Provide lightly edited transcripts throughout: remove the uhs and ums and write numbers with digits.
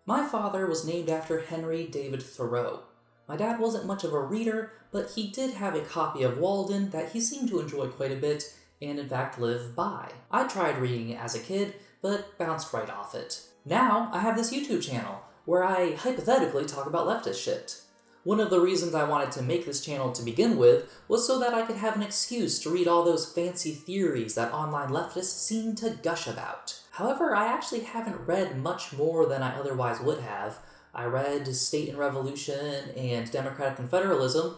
My father was named after Henry David Thoreau. My dad wasn't much of a reader, but he did have a copy of Walden that he seemed to enjoy quite a bit, and in fact live by. I tried reading it as a kid, but bounced right off it. Now, I have this YouTube channel, where I hypothetically talk about leftist shit. One of the reasons I wanted to make this channel to begin with was so that I could have an excuse to read all those fancy theories that online leftists seem to gush about. However, I actually haven't read much more than I otherwise would have. I read State and Revolution and Democratic Confederalism,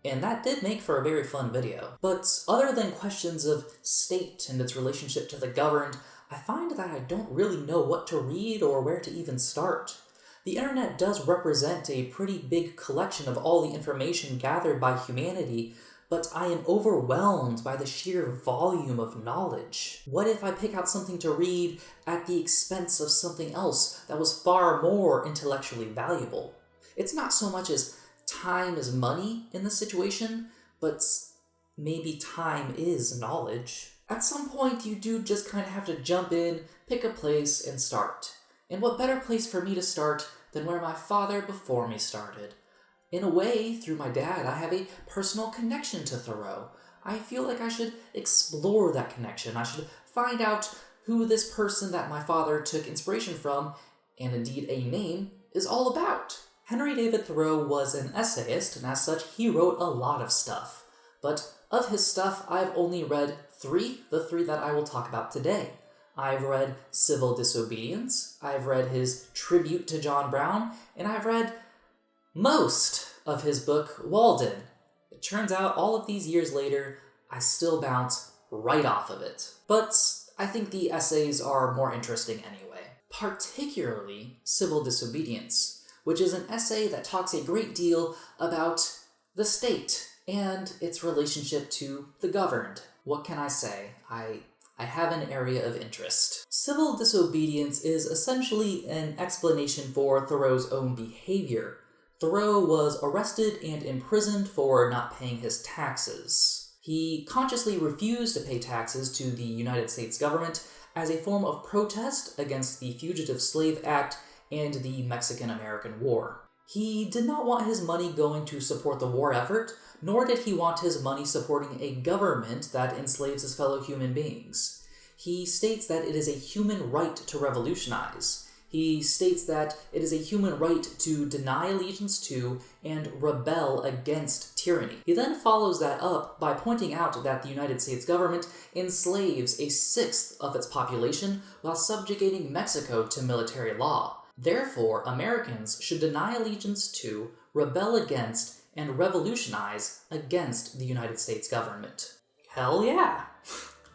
and that did make for a very fun video. But other than questions of state and its relationship to the governed, I find that I don't really know what to read or where to even start. The internet does represent a pretty big collection of all the information gathered by humanity, but I am overwhelmed by the sheer volume of knowledge. What if I pick out something to read at the expense of something else that was far more intellectually valuable? It's not so much as time is money in this situation, but maybe time is knowledge. At some point, you do just kind of have to jump in, pick a place, and start. And what better place for me to start than where my father before me started? In a way, through my dad, I have a personal connection to Thoreau. I feel like I should explore that connection. I should find out who this person that my father took inspiration from, and indeed a name, is all about. Henry David Thoreau was an essayist, and as such, he wrote a lot of stuff. But of his stuff, I've only read the three that I will talk about today. I've read Civil Disobedience, I've read his tribute to John Brown, and I've read most of his book, Walden. It turns out all of these years later, I still bounce right off of it. But I think the essays are more interesting anyway. Particularly Civil Disobedience, which is an essay that talks a great deal about the state and its relationship to the governed. What can I say? I have an area of interest. Civil Disobedience is essentially an explanation for Thoreau's own behavior. Thoreau was arrested and imprisoned for not paying his taxes. He consciously refused to pay taxes to the United States government as a form of protest against the Fugitive Slave Act and the Mexican-American War. He did not want his money going to support the war effort, nor did he want his money supporting a government that enslaves his fellow human beings. He states that it is a human right to revolutionize. He states that it is a human right to deny allegiance to and rebel against tyranny. He then follows that up by pointing out that the United States government enslaves a sixth of its population while subjugating Mexico to military law. Therefore, Americans should deny allegiance to, rebel against, and revolutionize against the United States government. Hell yeah!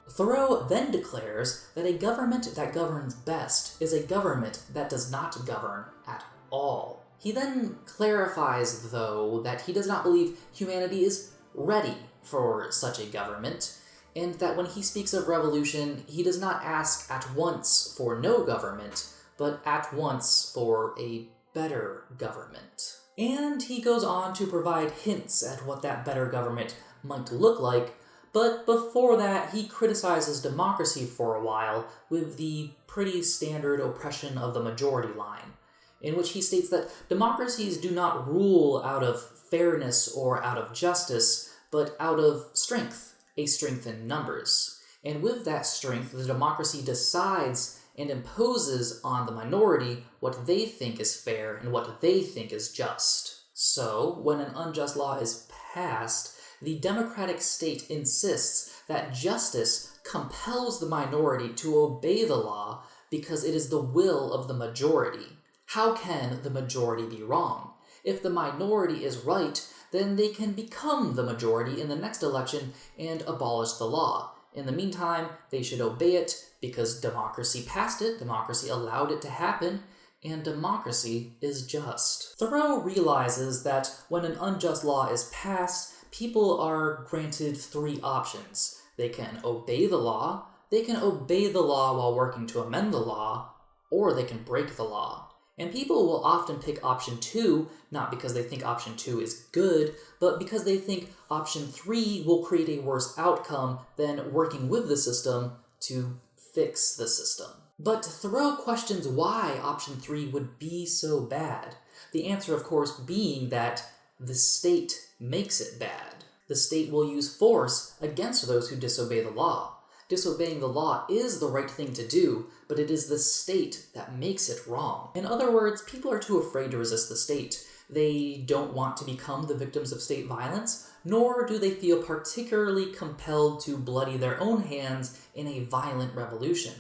Thoreau then declares that a government that governs best is a government that does not govern at all. He then clarifies, though, that he does not believe humanity is ready for such a government, and that when he speaks of revolution, he does not ask at once for no government, but at once for a better government. And he goes on to provide hints at what that better government might look like, but before that, he criticizes democracy for a while with the pretty standard oppression of the majority line, in which he states that democracies do not rule out of fairness or out of justice, but out of strength, a strength in numbers. And with that strength, the democracy decides and imposes on the minority what they think is fair and what they think is just. So, when an unjust law is passed, the democratic state insists that justice compels the minority to obey the law because it is the will of the majority. How can the majority be wrong? If the minority is right, then they can become the majority in the next election and abolish the law. In the meantime, they should obey it because democracy passed it, democracy allowed it to happen, and democracy is just. Thoreau realizes that when an unjust law is passed, people are granted three options. They can obey the law, they can obey the law while working to amend the law, or they can break the law. And people will often pick option 2, not because they think option 2 is good, but because they think option 3 will create a worse outcome than working with the system to fix the system. But Thoreau questions why option 3 would be so bad. The answer, of course, being that the state makes it bad. The state will use force against those who disobey the law. Disobeying the law is the right thing to do, but it is the state that makes it wrong. In other words, people are too afraid to resist the state. They don't want to become the victims of state violence, nor do they feel particularly compelled to bloody their own hands in a violent revolution.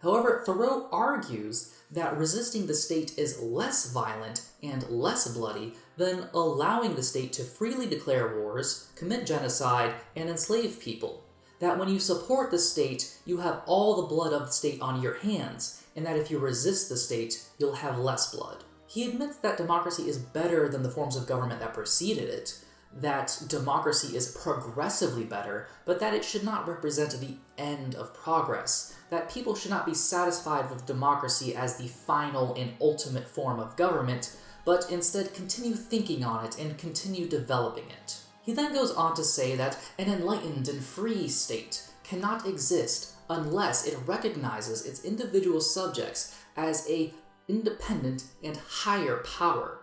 However, Thoreau argues that resisting the state is less violent and less bloody than allowing the state to freely declare wars, commit genocide, and enslave people. That when you support the state, you have all the blood of the state on your hands, and that if you resist the state, you'll have less blood. He admits that democracy is better than the forms of government that preceded it, that democracy is progressively better, but that it should not represent the end of progress, that people should not be satisfied with democracy as the final and ultimate form of government, but instead continue thinking on it and continue developing it. He then goes on to say that an enlightened and free state cannot exist unless it recognizes its individual subjects as an independent and higher power.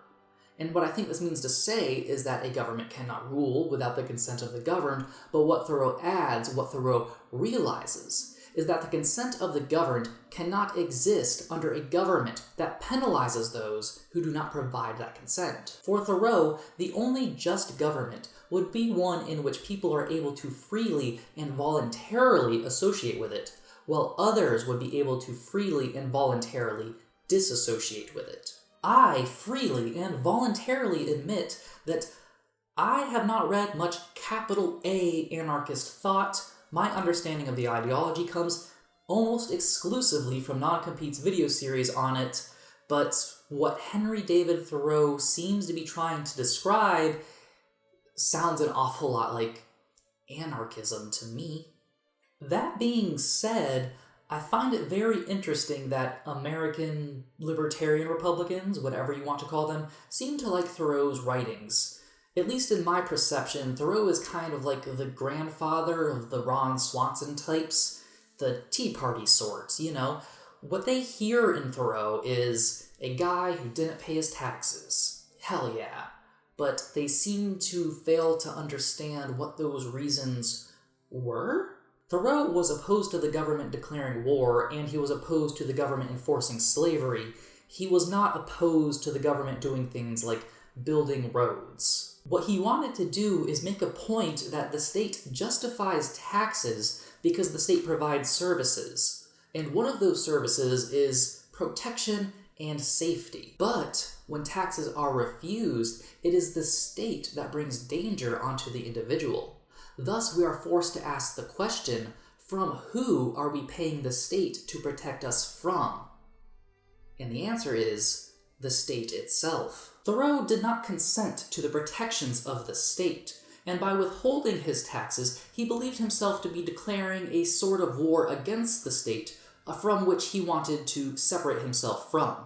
And what I think this means to say is that a government cannot rule without the consent of the governed, but what Thoreau adds, what Thoreau realizes, is that the consent of the governed cannot exist under a government that penalizes those who do not provide that consent. For Thoreau, the only just government would be one in which people are able to freely and voluntarily associate with it, while others would be able to freely and voluntarily disassociate with it. I freely and voluntarily admit that I have not read much capital A anarchist thought. My understanding of the ideology comes almost exclusively from Non-Compete's video series on it, but what Henry David Thoreau seems to be trying to describe sounds an awful lot like anarchism to me. That being said, I find it very interesting that American libertarian Republicans, whatever you want to call them, seem to like Thoreau's writings. At least in my perception, Thoreau is kind of like the grandfather of the Ron Swanson types, the Tea Party sorts, you know. What they hear in Thoreau is a guy who didn't pay his taxes. Hell yeah. But they seem to fail to understand what those reasons were. Thoreau was opposed to the government declaring war, and he was opposed to the government enforcing slavery. He was not opposed to the government doing things like building roads. What he wanted to do is make a point that the state justifies taxes because the state provides services. And one of those services is protection and safety. But when taxes are refused, it is the state that brings danger onto the individual. Thus, we are forced to ask the question, from who are we paying the state to protect us from? And the answer is the state itself. Thoreau did not consent to the protections of the state, and by withholding his taxes, he believed himself to be declaring a sort of war against the state, from which he wanted to separate himself from.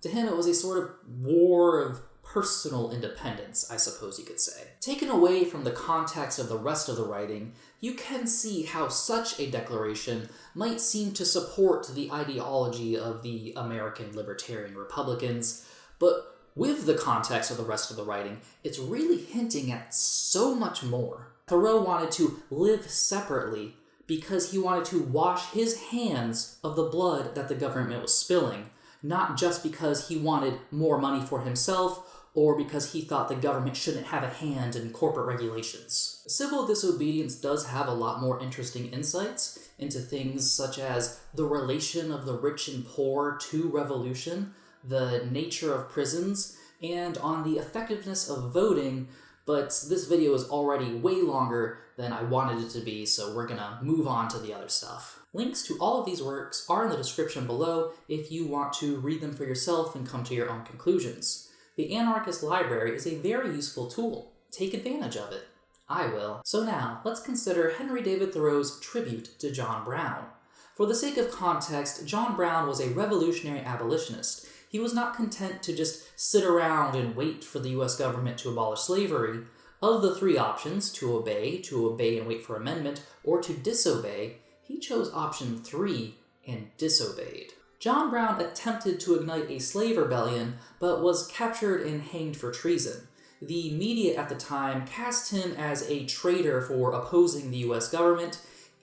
To him, it was a sort of war of personal independence, I suppose you could say. Taken away from the context of the rest of the writing, you can see how such a declaration might seem to support the ideology of the American Libertarian Republicans, but with the context of the rest of the writing, it's really hinting at so much more. Thoreau wanted to live separately because he wanted to wash his hands of the blood that the government was spilling, not just because he wanted more money for himself or because he thought the government shouldn't have a hand in corporate regulations. Civil Disobedience does have a lot more interesting insights into things such as the relation of the rich and poor to revolution, the nature of prisons, and on the effectiveness of voting, but this video is already way longer than I wanted it to be, so we're gonna move on to the other stuff. Links to all of these works are in the description below if you want to read them for yourself and come to your own conclusions. The Anarchist Library is a very useful tool. Take advantage of it. I will. So now, let's consider Henry David Thoreau's tribute to John Brown. For the sake of context, John Brown was a revolutionary abolitionist. He was not content to just sit around and wait for the US government to abolish slavery. Of the three options, to obey and wait for amendment, or to disobey, he chose option 3 and disobeyed. John Brown attempted to ignite a slave rebellion, but was captured and hanged for treason. The media at the time cast him as a traitor for opposing the US government.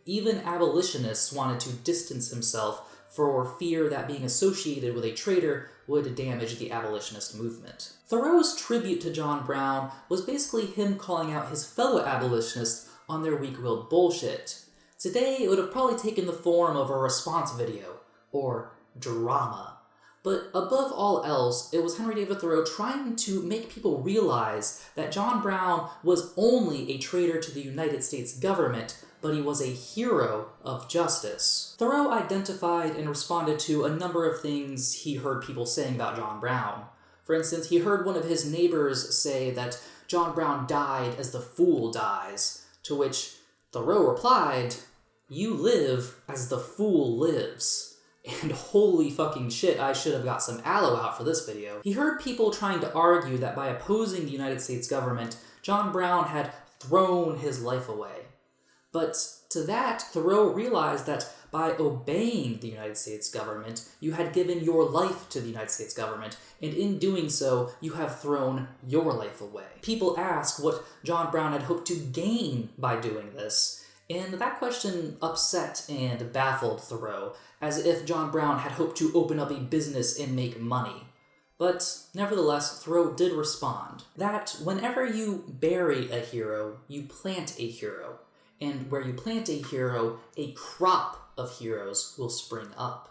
Even abolitionists wanted to distance himself for fear that being associated with a traitor would damage the abolitionist movement. Thoreau's tribute to John Brown was basically him calling out his fellow abolitionists on their weak-willed bullshit. Today, it would have probably taken the form of a response video, or drama. But above all else, it was Henry David Thoreau trying to make people realize that John Brown was only a traitor to the United States government, but he was a hero of justice. Thoreau identified and responded to a number of things he heard people saying about John Brown. For instance, he heard one of his neighbors say that John Brown died as the fool dies, to which Thoreau replied, "You live as the fool lives." And holy fucking shit, I should have got some aloe out for this video. He heard people trying to argue that by opposing the United States government, John Brown had thrown his life away. But to that, Thoreau realized that by obeying the United States government, you had given your life to the United States government, and in doing so, you have thrown your life away. People ask what John Brown had hoped to gain by doing this, and that question upset and baffled Thoreau, as if John Brown had hoped to open up a business and make money. But nevertheless, Thoreau did respond that whenever you bury a hero, you plant a hero. And where you plant a hero, a crop of heroes will spring up.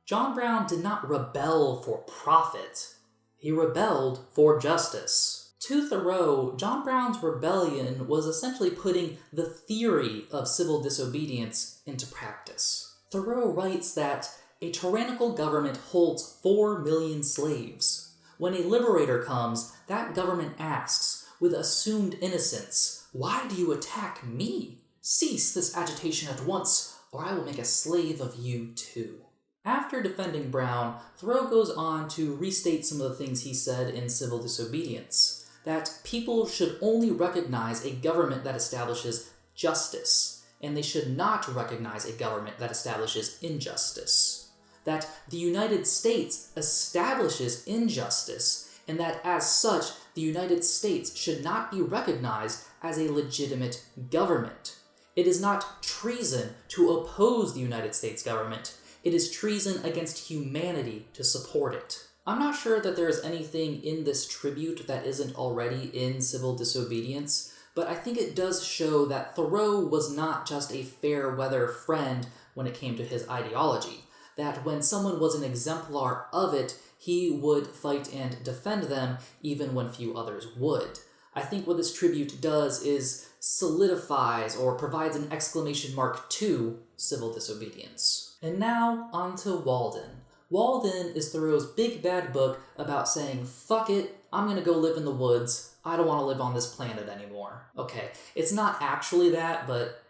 John Brown did not rebel for profit. He rebelled for justice. To Thoreau, John Brown's rebellion was essentially putting the theory of civil disobedience into practice. Thoreau writes that a tyrannical government holds 4 million slaves. When a liberator comes, that government asks, with assumed innocence, "Why do you attack me? Cease this agitation at once, or I will make a slave of you too." After defending Brown, Thoreau goes on to restate some of the things he said in Civil Disobedience, that people should only recognize a government that establishes justice, and they should not recognize a government that establishes injustice. That the United States establishes injustice, and that as such, the United States should not be recognized as a legitimate government. It is not treason to oppose the United States government. It is treason against humanity to support it. I'm not sure that there is anything in this tribute that isn't already in Civil Disobedience, but I think it does show that Thoreau was not just a fair-weather friend when it came to his ideology, that when someone was an exemplar of it, he would fight and defend them even when few others would. I think what this tribute does is solidifies or provides an exclamation mark to Civil Disobedience. And now, on to Walden. Walden is Thoreau's big bad book about saying, fuck it, I'm gonna go live in the woods, I don't want to live on this planet anymore. Okay, it's not actually that, but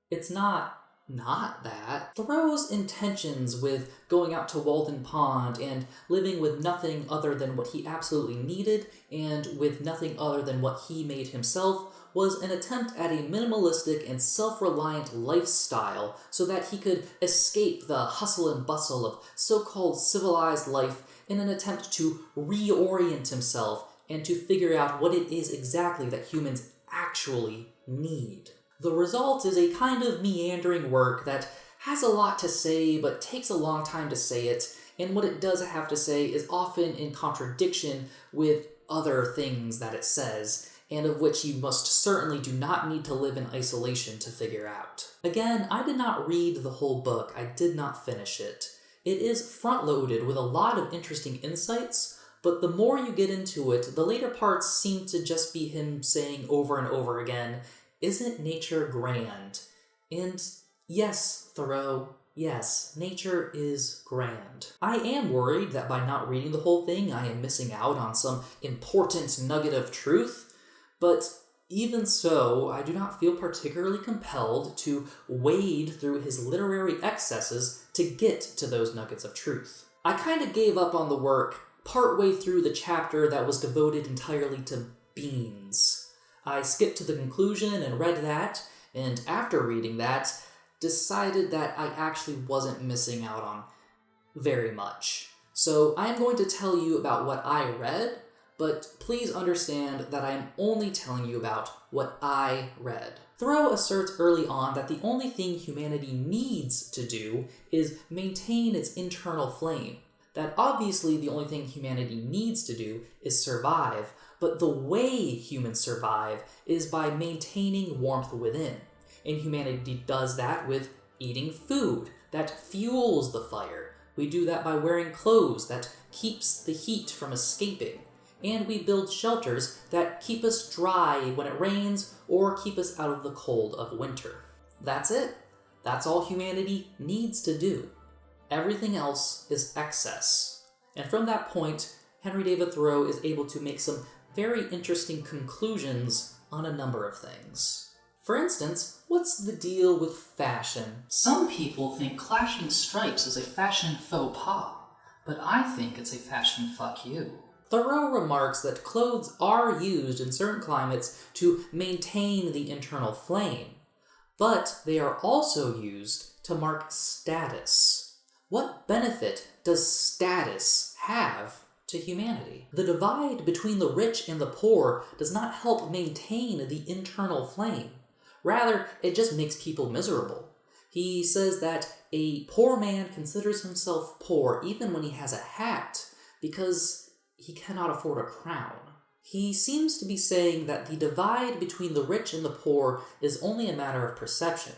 it's not that. Thoreau's intentions with going out to Walden Pond and living with nothing other than what he absolutely needed and with nothing other than what he made himself was an attempt at a minimalistic and self-reliant lifestyle so that he could escape the hustle and bustle of so-called civilized life in an attempt to reorient himself and to figure out what it is exactly that humans actually need. The result is a kind of meandering work that has a lot to say but takes a long time to say it, and what it does have to say is often in contradiction with other things that it says, and of which you most certainly do not need to live in isolation to figure out. Again, I did not read the whole book, I did not finish it. It is front-loaded with a lot of interesting insights, but the more you get into it, the later parts seem to just be him saying over and over again, "Isn't nature grand?" And yes, Thoreau, yes, nature is grand. I am worried that by not reading the whole thing, I am missing out on some important nugget of truth, but even so, I do not feel particularly compelled to wade through his literary excesses to get to those nuggets of truth. I kind of gave up on the work partway through the chapter that was devoted entirely to beans. I skipped to the conclusion and read that, and after reading that, decided that I actually wasn't missing out on very much. So I am going to tell you about what I read, but please understand that I am only telling you about what I read. Thoreau asserts early on that the only thing humanity needs to do is maintain its internal flame. That obviously the only thing humanity needs to do is survive, but the way humans survive is by maintaining warmth within. And humanity does that with eating food that fuels the fire. We do that by wearing clothes that keeps the heat from escaping. And we build shelters that keep us dry when it rains or keep us out of the cold of winter. That's it. That's all humanity needs to do. Everything else is excess. And from that point, Henry David Thoreau is able to make some very interesting conclusions on a number of things. For instance, what's the deal with fashion? Some people think clashing stripes is a fashion faux pas, but I think it's a fashion fuck you. Thoreau remarks that clothes are used in certain climates to maintain the internal flame, but they are also used to mark status. What benefit does status have to humanity? The divide between the rich and the poor does not help maintain the internal flame. Rather, it just makes people miserable. He says that a poor man considers himself poor even when he has a hat, because he cannot afford a crown. He seems to be saying that the divide between the rich and the poor is only a matter of perception.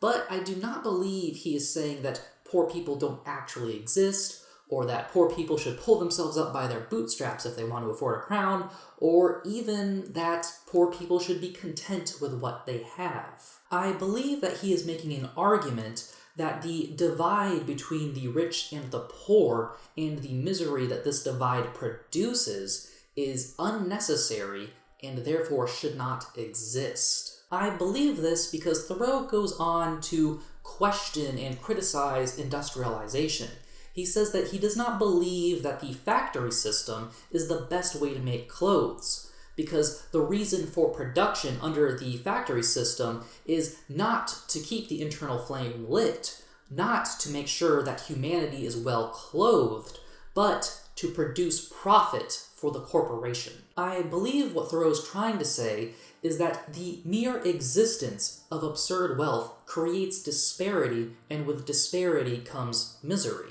But I do not believe he is saying that poor people don't actually exist, or that poor people should pull themselves up by their bootstraps if they want to afford a crown, or even that poor people should be content with what they have. I believe that he is making an argument that the divide between the rich and the poor and the misery that this divide produces is unnecessary and therefore should not exist. I believe this because Thoreau goes on to question and criticize industrialization. He says that he does not believe that the factory system is the best way to make clothes, because the reason for production under the factory system is not to keep the internal flame lit, not to make sure that humanity is well clothed, but to produce profit for the corporation. I believe what Thoreau is trying to say is that the mere existence of absurd wealth creates disparity, and with disparity comes misery.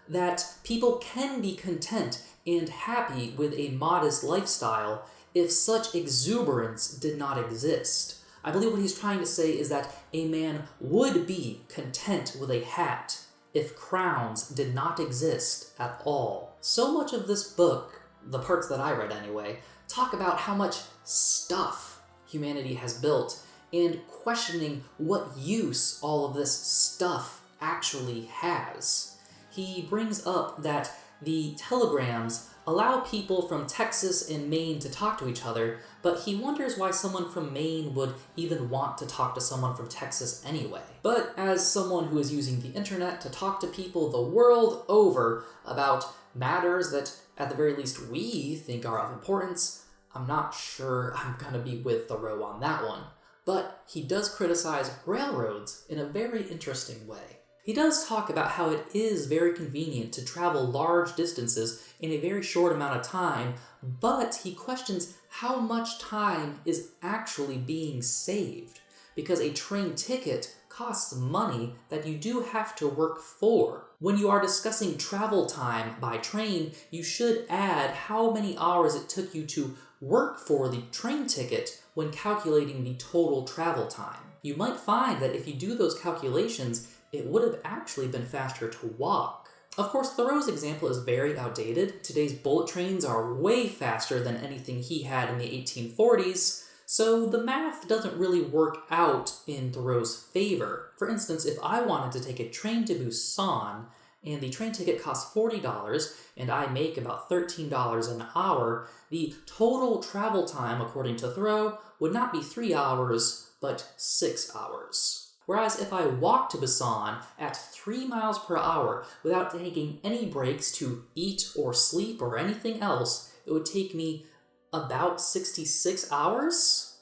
That people can be content and happy with a modest lifestyle if such exuberance did not exist. I believe what he's trying to say is that a man would be content with a hat if crowns did not exist at all. So much of this book, the parts that I read anyway, talk about how much stuff humanity has built and questioning what use all of this stuff actually has. He brings up that the telegrams allow people from Texas and Maine to talk to each other, but he wonders why someone from Maine would even want to talk to someone from Texas anyway. But as someone who is using the internet to talk to people the world over about matters that at the very least we think are of importance, I'm not sure I'm gonna be with Thoreau on that one. But he does criticize railroads in a very interesting way. He does talk about how it is very convenient to travel large distances in a very short amount of time, but he questions how much time is actually being saved, because a train ticket costs money that you do have to work for. When you are discussing travel time by train, you should add how many hours it took you to work for the train ticket when calculating the total travel time. You might find that if you do those calculations, it would have actually been faster to walk. Of course, Thoreau's example is very outdated. Today's bullet trains are way faster than anything he had in the 1840s, so the math doesn't really work out in Thoreau's favor. For instance, if I wanted to take a train to Busan, and the train ticket costs $40, and I make about $13 an hour, the total travel time, according to Thoreau, would not be 3 hours, but 6 hours. Whereas if I walk to Busan at 3 miles per hour without taking any breaks to eat or sleep or anything else, it would take me about 66 hours?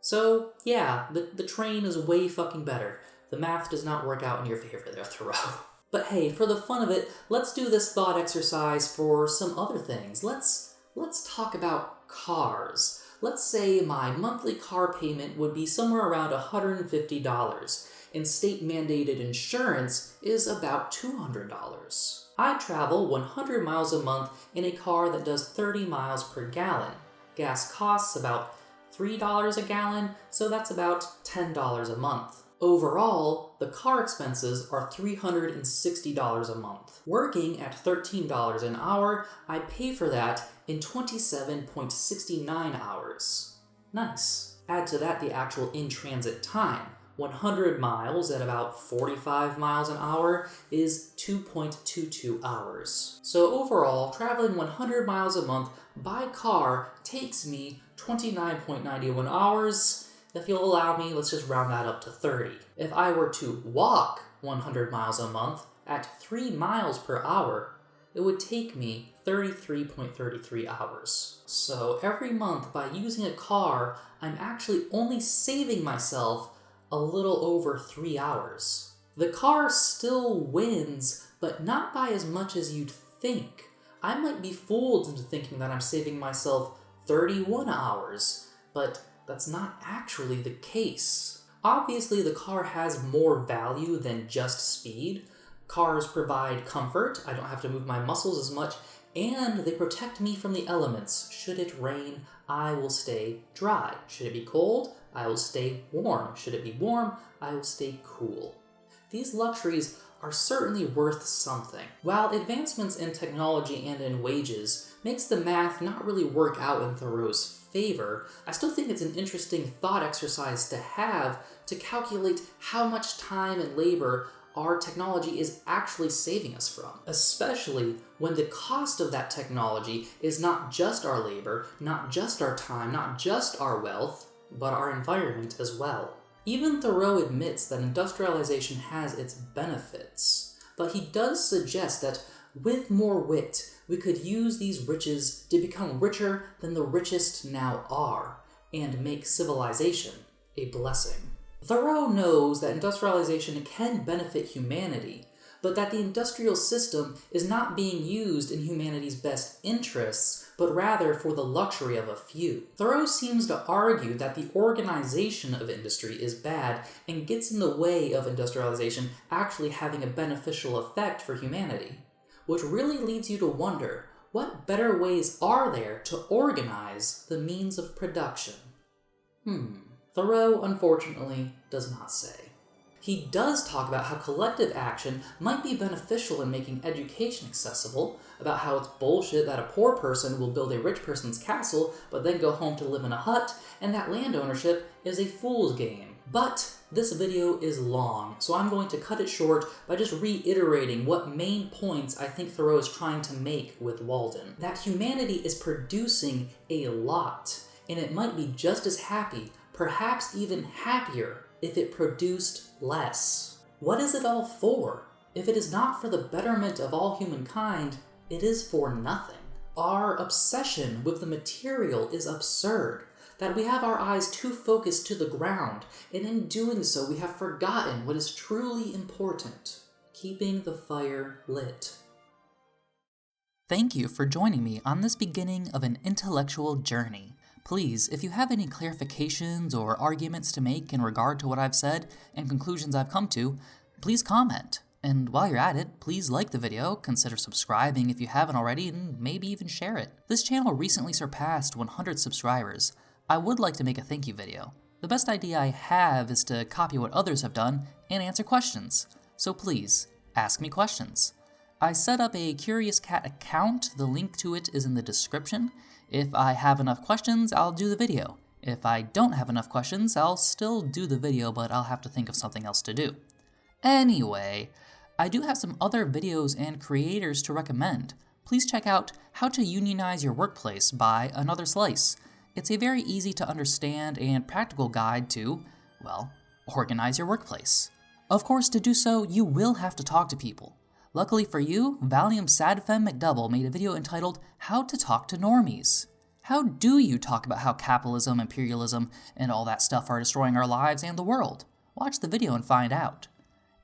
So yeah, the train is way fucking better. The math does not work out in your favor there, Thoreau. But hey, for the fun of it, let's do this thought exercise for some other things. Let's talk about cars. Let's say my monthly car payment would be somewhere around $150, and state-mandated insurance is about $200. I travel 100 miles a month in a car that does 30 miles per gallon. Gas costs about $3 a gallon, so that's about $10 a month. Overall, the car expenses are $360 a month. Working at $13 an hour, I pay for that in 27.69 hours. Nice. Add to that the actual in-transit time. 100 miles at about 45 miles an hour is 2.22 hours. So overall, traveling 100 miles a month by car takes me 29.91 hours. If you'll allow me, let's just round that up to 30. If I were to walk 100 miles a month at 3 miles per hour, it would take me 33.33 hours. So every month, by using a car, I'm actually only saving myself a little over 3 hours. The car still wins, but not by as much as you'd think. I might be fooled into thinking that I'm saving myself 31 hours, but that's not actually the case. Obviously, the car has more value than just speed. Cars provide comfort, I don't have to move my muscles as much, and they protect me from the elements. Should it rain, I will stay dry. Should it be cold, I will stay warm. Should it be warm, I will stay cool. These luxuries are certainly worth something. While advancements in technology and in wages makes the math not really work out in Thoreau's favor, I still think it's an interesting thought exercise to have to calculate how much time and labor our technology is actually saving us from, especially when the cost of that technology is not just our labor, not just our time, not just our wealth, but our environment as well. Even Thoreau admits that industrialization has its benefits, but he does suggest that with more wit, we could use these riches to become richer than the richest now are, and make civilization a blessing. Thoreau knows that industrialization can benefit humanity, but that the industrial system is not being used in humanity's best interests, but rather for the luxury of a few. Thoreau seems to argue that the organization of industry is bad and gets in the way of industrialization actually having a beneficial effect for humanity, which really leads you to wonder, what better ways are there to organize the means of production? Thoreau, unfortunately, does not say. He does talk about how collective action might be beneficial in making education accessible, about how it's bullshit that a poor person will build a rich person's castle, but then go home to live in a hut, and that land ownership is a fool's game. But this video is long, so I'm going to cut it short by just reiterating what main points I think Thoreau is trying to make with Walden. That humanity is producing a lot, and it might be just as happy, perhaps even happier, if it produced less. What is it all for? If it is not for the betterment of all humankind, it is for nothing. Our obsession with the material is absurd, that we have our eyes too focused to the ground, and in doing so we have forgotten what is truly important, keeping the fire lit. Thank you for joining me on this beginning of an intellectual journey. Please, if you have any clarifications or arguments to make in regard to what I've said and conclusions I've come to, please comment. And while you're at it, please like the video, consider subscribing if you haven't already, and maybe even share it. This channel recently surpassed 100 subscribers. I would like to make a thank you video. The best idea I have is to copy what others have done and answer questions. So please, ask me questions. I set up a Curious Cat account, the link to it is in the description. If I have enough questions, I'll do the video. If I don't have enough questions, I'll still do the video, but I'll have to think of something else to do. Anyway, I do have some other videos and creators to recommend. Please check out How to Unionize Your Workplace by Another Slice. It's a very easy to understand and practical guide to, well, organize your workplace. Of course, to do so, you will have to talk to people. Luckily for you, Valium Sadfem McDouble made a video entitled How to Talk to Normies. How do you talk about how capitalism, imperialism, and all that stuff are destroying our lives and the world? Watch the video and find out.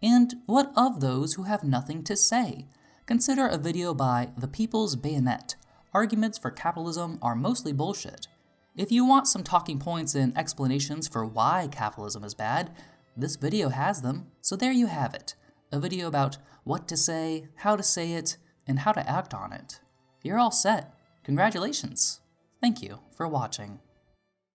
And what of those who have nothing to say? Consider a video by The People's Bayonet. Arguments for capitalism are mostly bullshit. If you want some talking points and explanations for why capitalism is bad, this video has them, so there you have it. A video about what to say, how to say it, and how to act on it. You're all set. Congratulations. Thank you for watching.